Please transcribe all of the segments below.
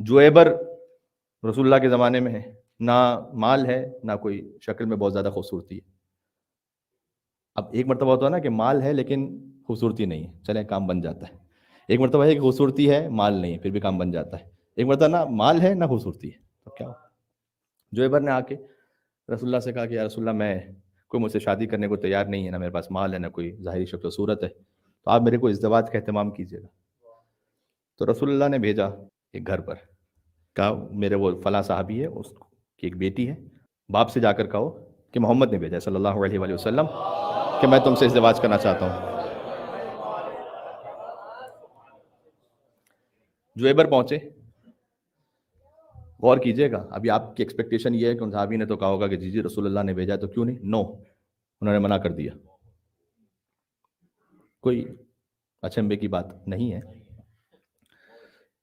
جویبر رسول اللہ کے زمانے میں ہے، نہ مال ہے نہ کوئی شکل میں بہت زیادہ خوبصورتی ہے. اب ایک مرتبہ ہوتا ہے نا کہ مال ہے لیکن خوبصورتی نہیں ہے، چلیں کام بن جاتا ہے. ایک مرتبہ ہے کہ خوبصورتی ہے مال نہیں ہے، پھر بھی کام بن جاتا ہے. ایک مرتبہ نہ مال ہے نہ خوبصورتی ہے، تو کیا ہو؟ جویبر نے آ کے رسول اللہ سے کہا کہ یا رسول اللہ میں کوئی مجھ سے شادی کرنے کو تیار نہیں ہے، نہ میرے پاس مال ہے نہ کوئی ظاہری شکل و صورت ہے، تو آپ میرے کو ازدواج کا اہتمام کیجیے گا. تو رسول اللہ نے بھیجا ایک گھر پر، کہا میرے وہ فلاں صحابی ہے، اس کی ایک بیٹی ہے، باپ سے جا کر کہو کہ محمد نے بھیجا ہے صلی اللہ علیہ وآلہ وسلم کہ میں تم سے ازدواج کرنا چاہتا ہوں. جویبر پہنچے. غور کیجئے گا، ابھی آپ کی ایکسپیکٹیشن یہ ہے کہ ان صحابی نے تو کہا ہوگا کہ جی رسول اللہ نے بھیجا ہے تو کیوں نہیں. نو، انہوں نے منع کر دیا. کوئی اچنبے کی بات نہیں ہے،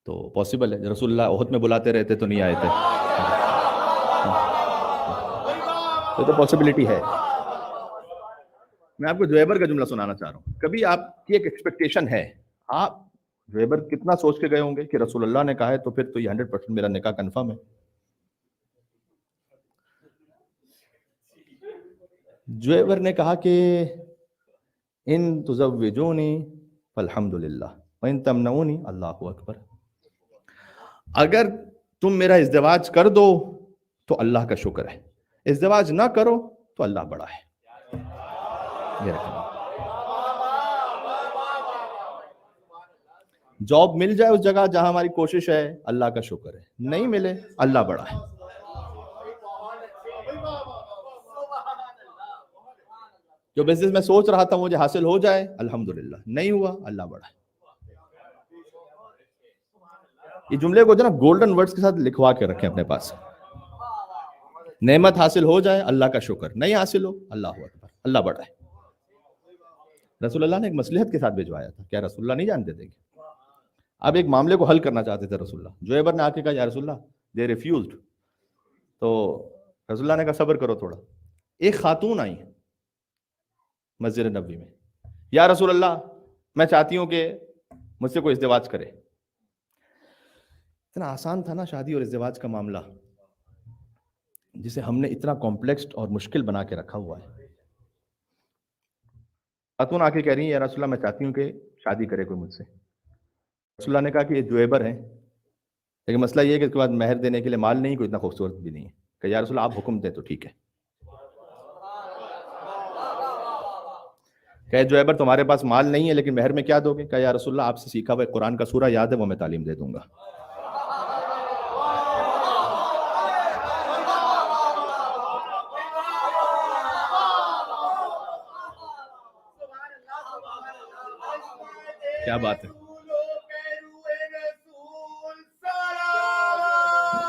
تو پاسبل ہے رسول اللہ احد میں بلاتے رہتے تو نہیں آئے تھے، تو پاسبلٹی ہے. میں آپ کو جویبر کا جملہ سنانا چاہ رہا ہوں. کبھی آپ کی ایک ایکسپیکٹیشن ہے، آپ جویبر کتنا سوچ کے گئے ہوں گے کہ رسول اللہ نے کہا ہے تو پھر تو یہ 100% میرا نکاح کنفرم ہے. جویبر نے کہا کہ ان تزوجونی فالحمدللہ وان تمنعونی اللہ اکبر، اگر تم میرا ازدواج کر دو تو اللہ کا شکر ہے، ازدواج نہ کرو تو اللہ بڑا ہے. یہ رکھنا. جاب مل جائے اس جگہ جہاں ہماری کوشش ہے، اللہ کا شکر ہے، نہیں ملے اللہ بڑا ہے. جو بزنس میں سوچ رہا تھا مجھے حاصل ہو جائے الحمدللہ، نہیں ہوا اللہ بڑا ہے. یہ جملے کو جو نا گولڈن ورڈز کے ساتھ لکھوا کے رکھیں اپنے پاس. نعمت حاصل ہو جائے اللہ کا شکر، نہیں حاصل ہو اللہ اکبر، اللہ بڑا ہے. رسول اللہ نے ایک مصلحت کے ساتھ بھجوایا تھا. کیا رسول اللہ نہیں جانتے تھے؟ اب ایک معاملے کو حل کرنا چاہتے تھے رسول اللہ. جویبر نے آ کے کہا یا رسول اللہ دے ریفیوزڈ. تو رسول اللہ نے کہا صبر کرو تھوڑا. ایک خاتون آئی مسجد نبوی میں، یا رسول اللہ میں چاہتی ہوں کہ مجھ سے کوئی ازدواج کرے. اتنا آسان تھا نا شادی اور ازدواج کا معاملہ، جسے ہم نے اتنا کمپلیکس اور مشکل بنا کے رکھا ہوا ہے. خاتون آ کے کہہ رہی ہیں یا رسول اللہ میں چاہتی ہوں کہ شادی کرے کوئی مجھ سے. رسول اللہ نے کہا کہ یہ جویبر ہیں، لیکن مسئلہ یہ ہے کہ اس کے بعد مہر دینے کے لیے مال نہیں، کوئی اتنا خوبصورت بھی نہیں ہے. کہ یا رسول اللہ آپ حکم دیں تو ٹھیک ہے. کہ جویبر تمہارے پاس مال نہیں ہے لیکن مہر میں کیا دو گے؟ کہ یا رسول اللہ آپ سے سیکھا ہوا قرآن کا سورہ یاد ہے، وہ میں تعلیم دے دوں گا. کیا بات ہے.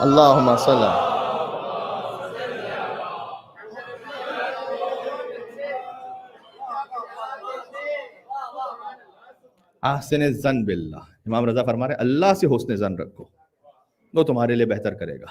اللہم صلی. احسن الظن باللہ، امام رضا فرما رہے اللہ سے حسن ظن رکھو، وہ تمہارے لیے بہتر کرے گا.